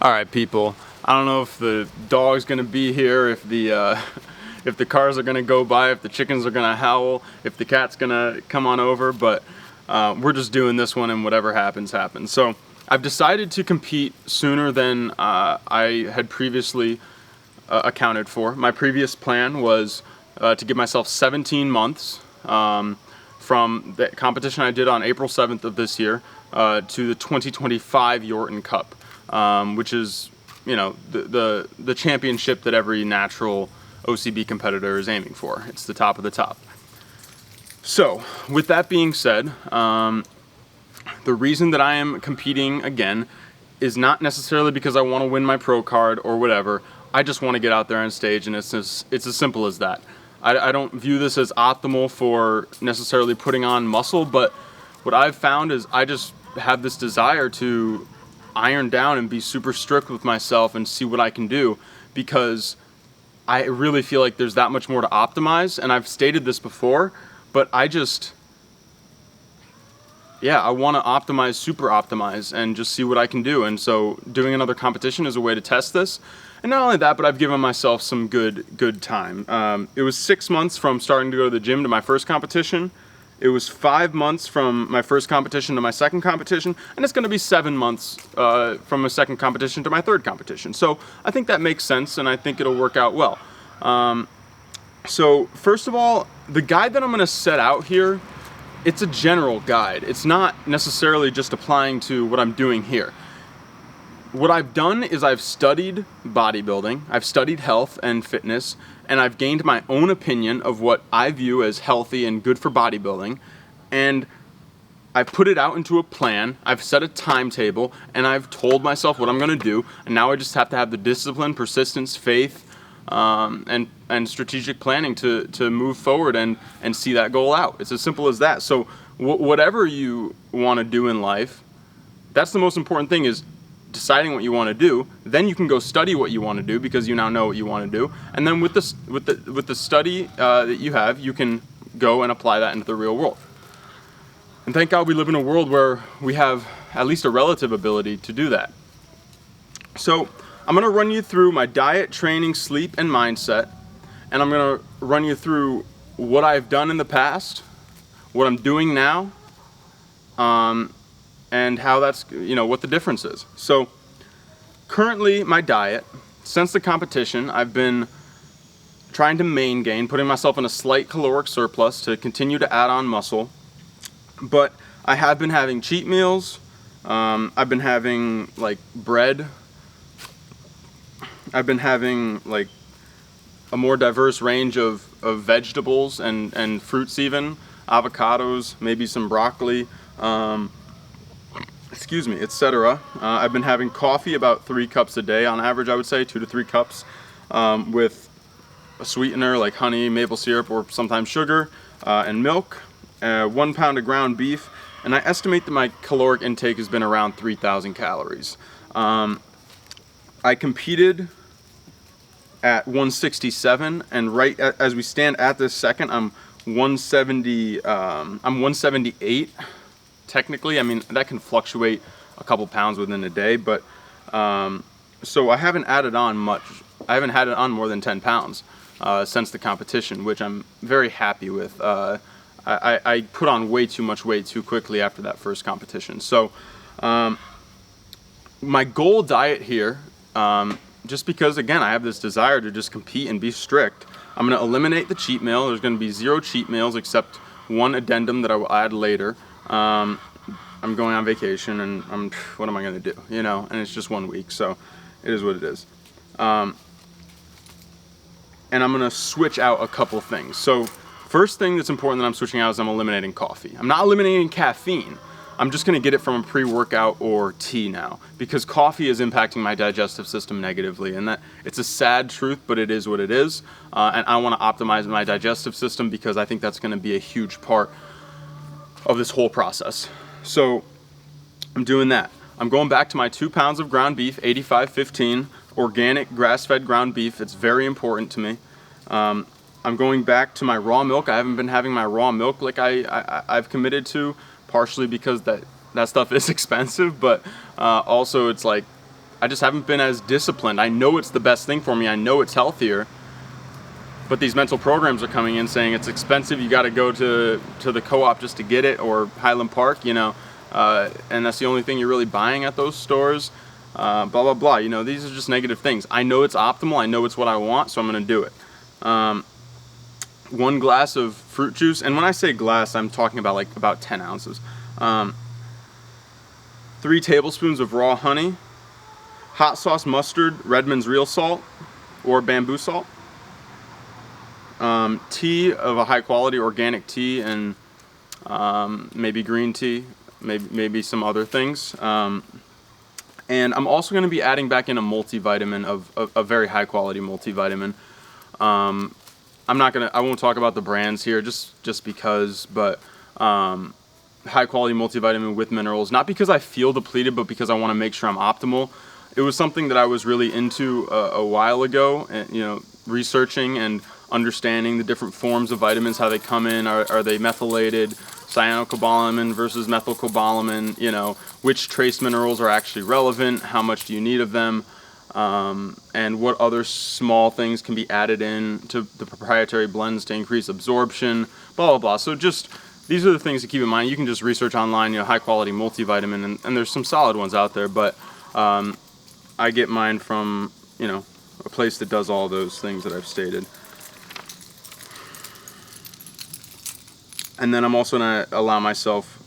All right, people. I don't know if the dog's gonna be here, if the cars are gonna go by, if the chickens are gonna howl, if the cat's gonna come on over, but we're just doing this one, and whatever happens, happens. So I've decided to compete sooner than I had previously accounted for. My previous plan was to give myself 17 months from the competition I did on April 7th of this year to the 2025 Yorton Cup, which is, you know, the championship that every natural OCB competitor is aiming for. It's the top of the top. So, with that being said, the reason that I am competing again is not necessarily because I want to win my pro card or whatever. I just want to get out there on stage, and it's as simple as that. I don't view this as optimal for necessarily putting on muscle, but what I've found is I just have this desire to iron down and be super strict with myself and see what I can do, because I really feel like there's that much more to optimize. And I've stated this before, but I want to optimize, super optimize, and just see what I can do. And so doing another competition is a way to test this. And not only that, but I've given myself some good time. It was 6 months from starting to go to the gym to my first competition. It was 5 months from my first competition to my second competition, and it's going to be 7 months from a second competition to my third competition. So I think that makes sense, and I think it'll work out well. So first of all, the guide that I'm going to set out here, it's a general guide. It's not necessarily just applying to what I'm doing here. What I've done is I've studied bodybuilding, I've studied health and fitness, and I've gained my own opinion of what I view as healthy and good for bodybuilding, and I've put it out into a plan. I've set a timetable, and I've told myself what I'm going to do, and now I just have to have the discipline, persistence, faith, and strategic planning to move forward and see that goal out. It's as simple as that. So whatever you want to do in life, that's the most important thing, is deciding what you want to do. Then you can go study what you want to do, because you now know what you want to do. And then with the study that you have, you can go and apply that into the real world. And thank God we live in a world where we have at least a relative ability to do that. So I'm going to run you through my diet, training, sleep, and mindset. And I'm going to run you through what I've done in the past, what I'm doing now, and how that's, what the difference is. So currently my diet, since the competition, I've been trying to main gain, putting myself in a slight caloric surplus to continue to add on muscle. But I have been having cheat meals. I've been having like bread. I've been having like a more diverse range of vegetables and fruits, even avocados, maybe some broccoli, etc. I've been having coffee about 3 cups a day on average, I would say 2 to 3 cups, with a sweetener like honey, maple syrup, or sometimes sugar, and milk, 1 pound of ground beef, and I estimate that my caloric intake has been around 3,000 calories. I competed at 167, and right as we stand at this second, I'm 170. I'm 178. Technically, I mean, that can fluctuate a couple pounds within a day, but so I haven't added on much. I haven't had it on more than 10 pounds since the competition, which I'm very happy with. I put on way too much weight too quickly after that first competition. So my goal diet here, just because, again, I have this desire to just compete and be strict, I'm going to eliminate the cheat meal. There's going to be 0 cheat meals except one addendum that I will add later. I'm going on vacation, and what am I going to do? And it's just 1 week, so it is what it is. And I'm going to switch out a couple things. So first thing that's important that I'm switching out is I'm eliminating coffee. I'm not eliminating caffeine. I'm just going to get it from a pre-workout or tea now, because coffee is impacting my digestive system negatively, and that it's a sad truth, but it is what it is. And I want to optimize my digestive system, because I think that's going to be a huge part of this whole process. So I'm doing that. I'm going back to my 2 pounds of ground beef, 85-15, organic grass-fed ground beef. It's very important to me. I'm going back to my raw milk. I haven't been having my raw milk like I've committed to, partially because that stuff is expensive, but also it's like I just haven't been as disciplined. I know it's the best thing for me. I know it's healthier. But these mental programs are coming in saying it's expensive. You got to go to the co-op just to get it, or Highland Park, you know, and that's the only thing you're really buying at those stores. Blah, blah, blah. You know, these are just negative things. I know it's optimal. I know it's what I want, so I'm going to do it. 1 glass of fruit juice, and when I say glass, I'm talking about like about 10 ounces. 3 tablespoons of raw honey, hot sauce mustard, Redmond's real salt, or bamboo salt, tea of a high quality organic tea, and maybe green tea, maybe some other things. And I'm also going to be adding back in a multivitamin of a very high quality multivitamin. I won't talk about the brands here just because, but high quality multivitamin with minerals, not because I feel depleted, but because I want to make sure I'm optimal. It was something that I was really into a while ago, and, you know, researching and understanding the different forms of vitamins, how they come in, are they methylated, cyanocobalamin versus methylcobalamin, you know, which trace minerals are actually relevant, how much do you need of them, and what other small things can be added in to the proprietary blends to increase absorption, blah, blah, blah. So just, these are the things to keep in mind. You can just research online, you know, high quality multivitamin, and there's some solid ones out there, but I get mine from, you know, a place that does all those things that I've stated. And then I'm also going to allow myself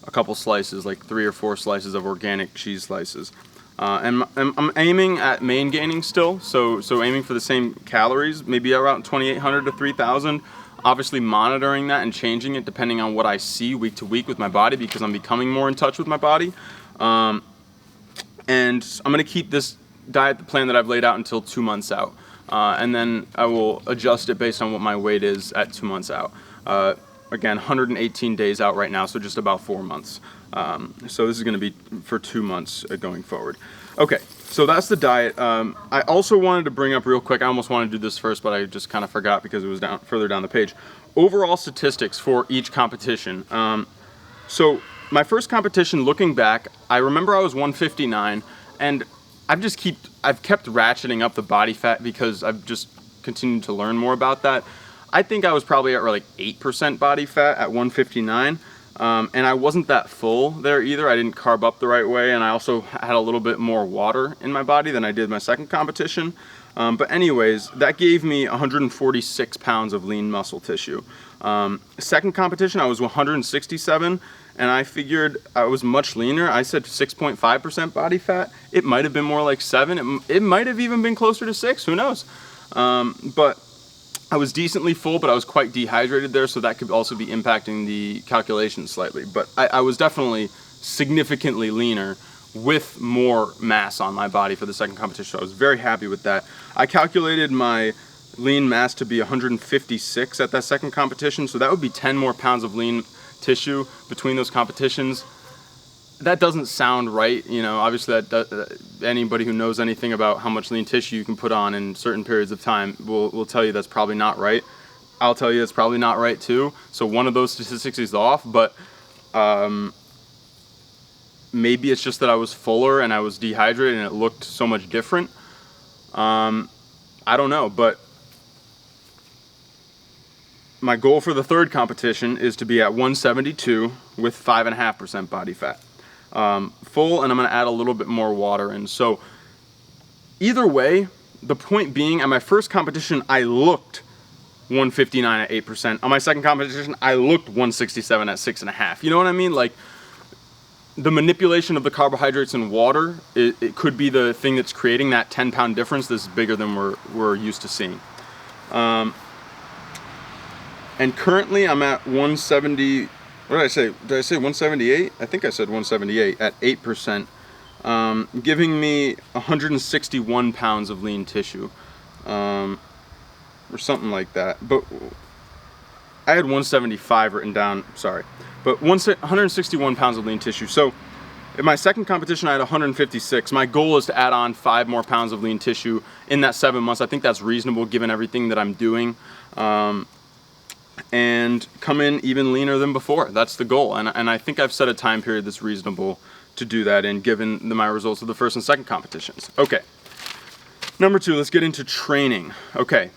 a couple slices, like 3 or 4 slices of organic cheese slices. And I'm aiming at main gaining still, so aiming for the same calories, maybe around 2,800 to 3,000. Obviously monitoring that and changing it depending on what I see week to week with my body, because I'm becoming more in touch with my body. And I'm going to keep this diet plan that I've laid out until 2 months out. And then I will adjust it based on what my weight is at 2 months out. Again, 118 days out right now, so just about 4 months. So this is going to be for 2 months going forward. Okay, so that's the diet. I also wanted to bring up real quick, I almost wanted to do this first, but I just kind of forgot because it was further down the page. Overall statistics for each competition. So my first competition, looking back, I remember I was 159, and I've kept ratcheting up the body fat because I've just continued to learn more about that. I think I was probably at like 8% body fat at 159, and I wasn't that full there either. I didn't carb up the right way, and I also had a little bit more water in my body than I did my second competition. But anyways, that gave me 146 pounds of lean muscle tissue. Second competition, I was 167, and I figured I was much leaner. I said 6.5% body fat. It might have been more like 7. It might have even been closer to 6. Who knows? But I was decently full, but I was quite dehydrated there, so that could also be impacting the calculations slightly. But I was definitely significantly leaner with more mass on my body for the second competition. So I was very happy with that. I calculated my lean mass to be 156 at that second competition, so that would be 10 more pounds of lean tissue between those competitions. That doesn't sound right, you know. Obviously, anybody who knows anything about how much lean tissue you can put on in certain periods of time will tell you that's probably not right. I'll tell you it's probably not right too. So one of those statistics is off, but maybe it's just that I was fuller and I was dehydrated and it looked so much different. I don't know, but my goal for the third competition is to be at 172 with 5.5% body fat. Full, and I'm going to add a little bit more water in. So either way, the point being, at my first competition, I looked 159 at 8%. On my second competition, I looked 167 at 6.5%. You know what I mean? Like, the manipulation of the carbohydrates and water, it could be the thing that's creating that 10-pound difference that's bigger than we're used to seeing. And currently, I'm at 170. What did I say? Did I say 178? I think I said 178 at 8%, giving me 161 pounds of lean tissue, or something like that. But I had 175 written down, sorry. But 161 pounds of lean tissue. So in my second competition, I had 156. My goal is to add on 5 more pounds of lean tissue in that 7 months. I think that's reasonable given everything that I'm doing. And come in even leaner than before. That's the goal, and I think I've set a time period that's reasonable to do that in, given my results of the first and second competitions. Okay. Number 2, let's get into training. Okay.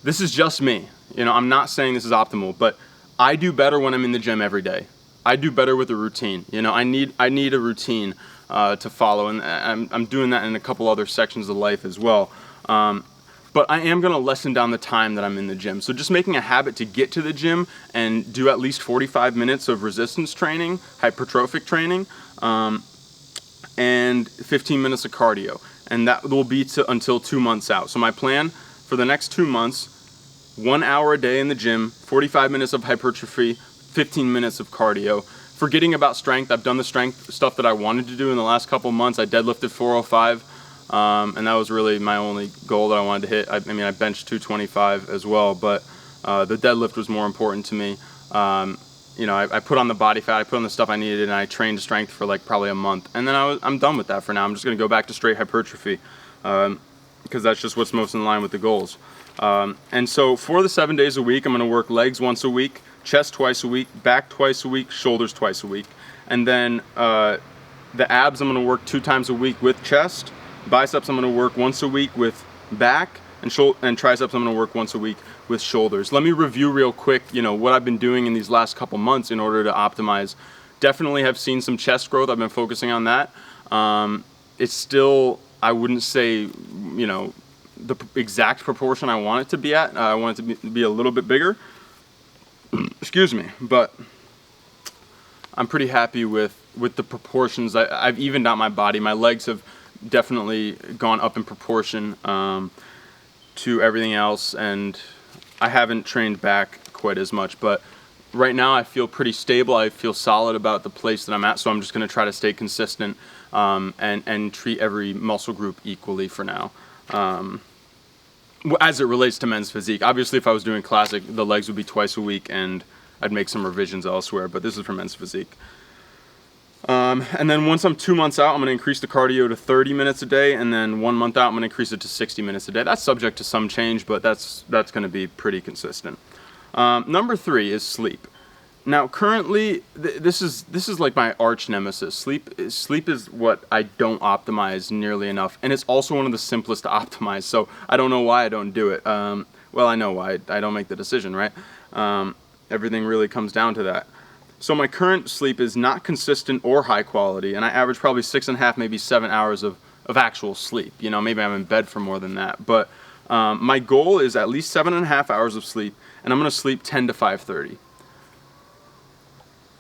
This is just me. I'm not saying this is optimal, but I do better when I'm in the gym every day. I do better with a routine. I need a routine to follow, and I'm doing that in a couple other sections of life as well. But I am going to lessen down the time that I'm in the gym. So just making a habit to get to the gym and do at least 45 minutes of resistance training, hypertrophic training, and 15 minutes of cardio. And that will be until 2 months out. So my plan for the next 2 months, 1 hour a day in the gym, 45 minutes of hypertrophy, 15 minutes of cardio. Forgetting about strength, I've done the strength stuff that I wanted to do in the last couple months. I deadlifted 405. And that was really my only goal that I wanted to hit. I benched 225 as well, but the deadlift was more important to me. I put on the body fat, I put on the stuff I needed, and I trained strength for like probably a month. And then I'm done with that for now. I'm just going to go back to straight hypertrophy because that's just what's most in line with the goals. And so for the 7 days a week, I'm going to work legs once a week, chest twice a week, back twice a week, shoulders twice a week. And then the abs I'm going to work 2 times a week with chest. Biceps I'm going to work once a week with back, and triceps I'm going to work once a week with shoulders. Let me review real quick, what I've been doing in these last couple months in order to optimize. Definitely have seen some chest growth. I've been focusing on that. It's still, I wouldn't say, the exact proportion I want it to be at. I want it to be a little bit bigger. Excuse me, but I'm pretty happy with the proportions. I've evened out my body. My legs have definitely gone up in proportion to everything else, and I haven't trained back quite as much, but right now I feel pretty stable. I feel solid about the place that I'm at, so I'm just going to try to stay consistent and treat every muscle group equally for now. As it relates to men's physique, obviously if I was doing classic, the legs would be twice a week and I'd make some revisions elsewhere, but this is for men's physique. And then once I'm 2 months out, I'm going to increase the cardio to 30 minutes a day, and then 1 month out, I'm going to increase it to 60 minutes a day. That's subject to some change, but that's going to be pretty consistent. Number 3 is sleep. Now, currently, this is like my arch nemesis. Sleep is what I don't optimize nearly enough, and it's also one of the simplest to optimize. So I don't know why I don't do it. Well, I know why I don't make the decision, right? Everything really comes down to that. So my current sleep is not consistent or high quality, and I average probably 6.5, maybe 7 hours of actual sleep. Maybe I'm in bed for more than that. But my goal is at least 7.5 hours of sleep, and I'm going to sleep 10 to 5:30.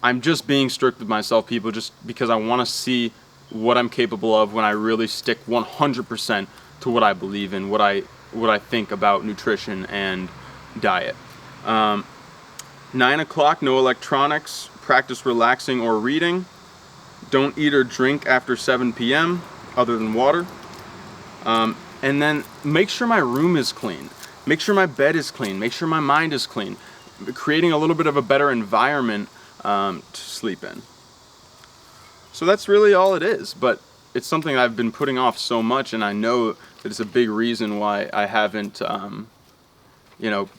I'm just being strict with myself, people, just because I want to see what I'm capable of when I really stick 100% to what I believe in, what I think about nutrition and diet. 9 o'clock, no electronics, practice relaxing or reading. Don't eat or drink after 7 p.m. other than water. And then make sure my room is clean. Make sure my bed is clean. Make sure my mind is clean. Creating a little bit of a better environment to sleep in. So that's really all it is, but it's something I've been putting off so much, and I know that it's a big reason why I haven't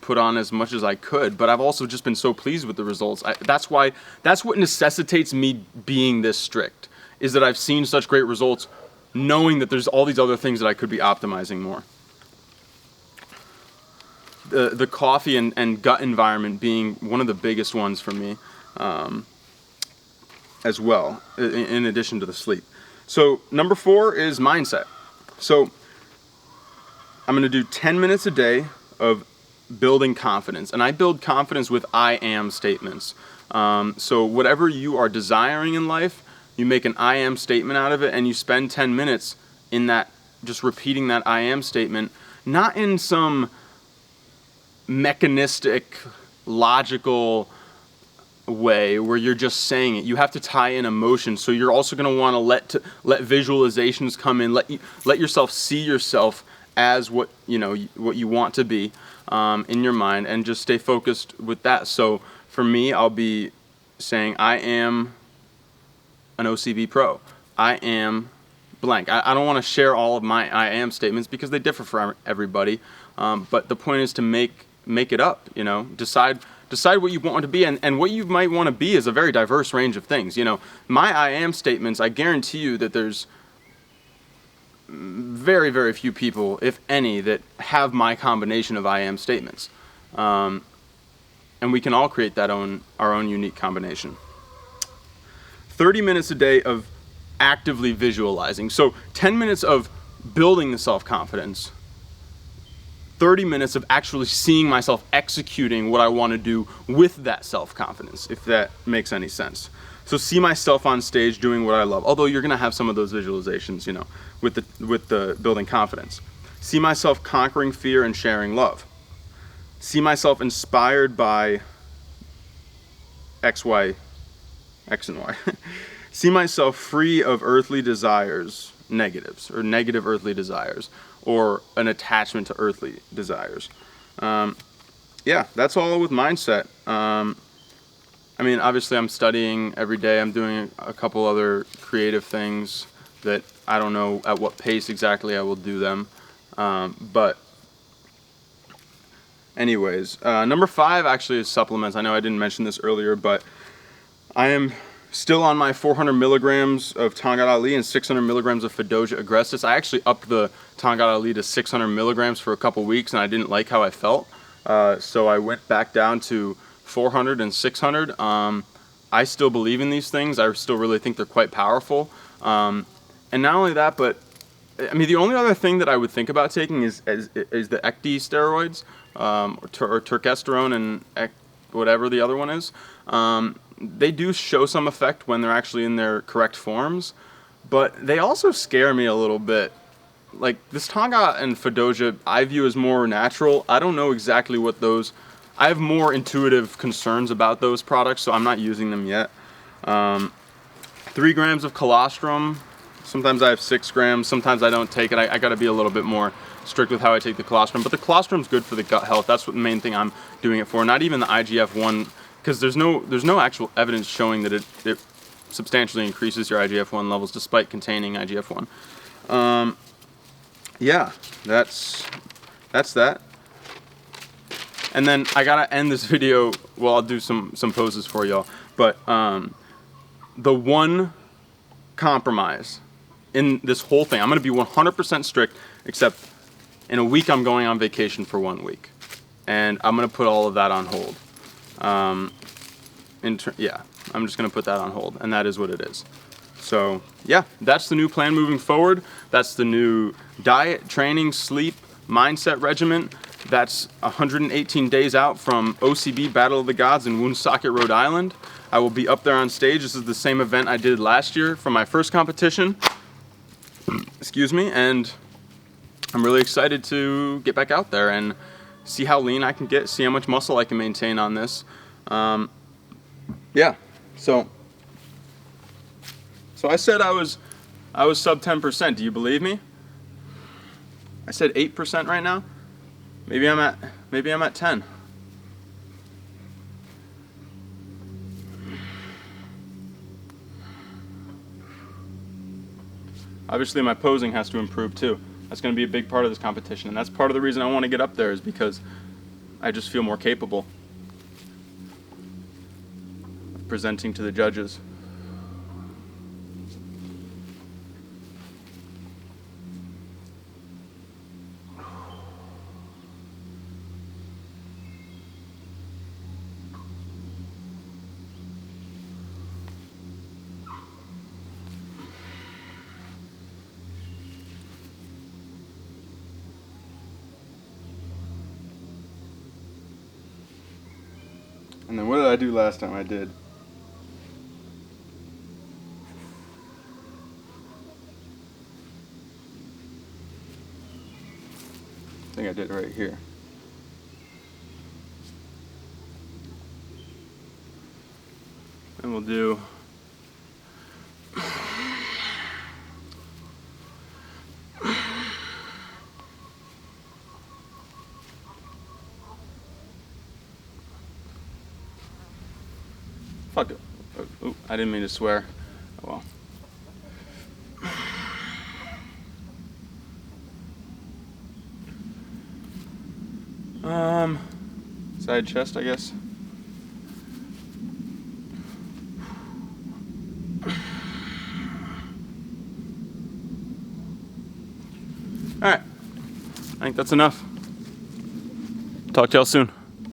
put on as much as I could, but I've also just been so pleased with the results. That's what necessitates me being this strict, is that I've seen such great results knowing that there's all these other things that I could be optimizing more. The coffee and gut environment being one of the biggest ones for me as well, in addition to the sleep. So number 4 is mindset. So I'm going to do 10 minutes a day of building confidence, and I build confidence with I am statements. So whatever you are desiring in life, you make an I am statement out of it, and you spend 10 minutes in that, just repeating that I am statement, not in some mechanistic, logical way where you're just saying it. You have to tie in emotion. So you're also going to want to let visualizations come in. Let yourself see yourself as what you want to be in your mind, and just stay focused with that. So for me, I'll be saying I am an OCB pro. I am blank. I don't want to share all of my I am statements because they differ for everybody. But the point is to make it up. Decide decide what you want to be, and what you might want to be is a very diverse range of things. You know, my I am statements, I guarantee you that there's very, very few people, if any, that have my combination of I am statements. And we can all create our own unique combination. 30 minutes a day of actively visualizing. So 10 minutes of building the self-confidence, 30 minutes of actually seeing myself executing what I want to do with that self-confidence, if that makes any sense. So see myself on stage doing what I love, although you're going to have some of those visualizations, you know, with the building confidence. See myself conquering fear and sharing love. See myself inspired by X and Y. See myself free of earthly desires, negatives, or negative earthly desires, or an attachment to earthly desires. Yeah, that's all with mindset. I mean, obviously I'm studying every day. I'm doing a couple other creative things that I don't know at what pace exactly I will do them. But anyways, number 5 actually is supplements. I know I didn't mention this earlier, but I am still on my 400 milligrams of Tongkat Ali and 600 milligrams of Fedoja agrestis. I actually upped the Tongkat Ali to 600 milligrams for a couple weeks, and I didn't like how I felt. So I went back down to 400 and 600. I still believe in these things. I still really think they're quite powerful. And not only that, but I mean, the only other thing that I would think about taking is the ecdy steroids, or turkesterone and whatever the other one is. They do show some effect when they're actually in their correct forms, but they also scare me a little bit. Like this Tongkat and Fedoja I view as more natural. I don't know exactly what those, I have more intuitive concerns about those products, so I'm not using them yet. 3 grams of colostrum. Sometimes I have 6 grams, sometimes I don't take it. I gotta be a little bit more strict with how I take the colostrum, but the colostrum's good for the gut health. That's what the main thing I'm doing it for, not even the IGF-1, because there's no actual evidence showing that it substantially increases your IGF-1 levels despite containing IGF-1. Yeah, that's that. And then I gotta end this video, well, I'll do some poses for y'all, but the one compromise in this whole thing, I'm gonna be 100% strict, except in a week I'm going on vacation for 1 week, and I'm gonna put all of that on hold. Yeah, I'm just gonna put that on hold, and that is what it is. So yeah, that's the new plan moving forward. That's the new diet, training, sleep, mindset regimen. That's 118 days out from OCB Battle of the Gods in Woonsocket, Rhode Island. I will be up there on stage. This is the same event I did last year for my first competition. Excuse me, and I'm really excited to get back out there and see how lean I can get, see how much muscle I can maintain on this. Yeah, so I said I was sub 10%. Do you believe me? I said 8% right now. Maybe I'm at 10. Obviously my posing has to improve too. That's going to be a big part of this competition, and that's part of the reason I want to get up there, is because I just feel more capable of presenting to the judges. And then what did I do last time I did? I think I did it right here. And we'll do fuck it. Oh, I didn't mean to swear. Oh well. Side chest, I guess. All right, I think that's enough. Talk to y'all soon.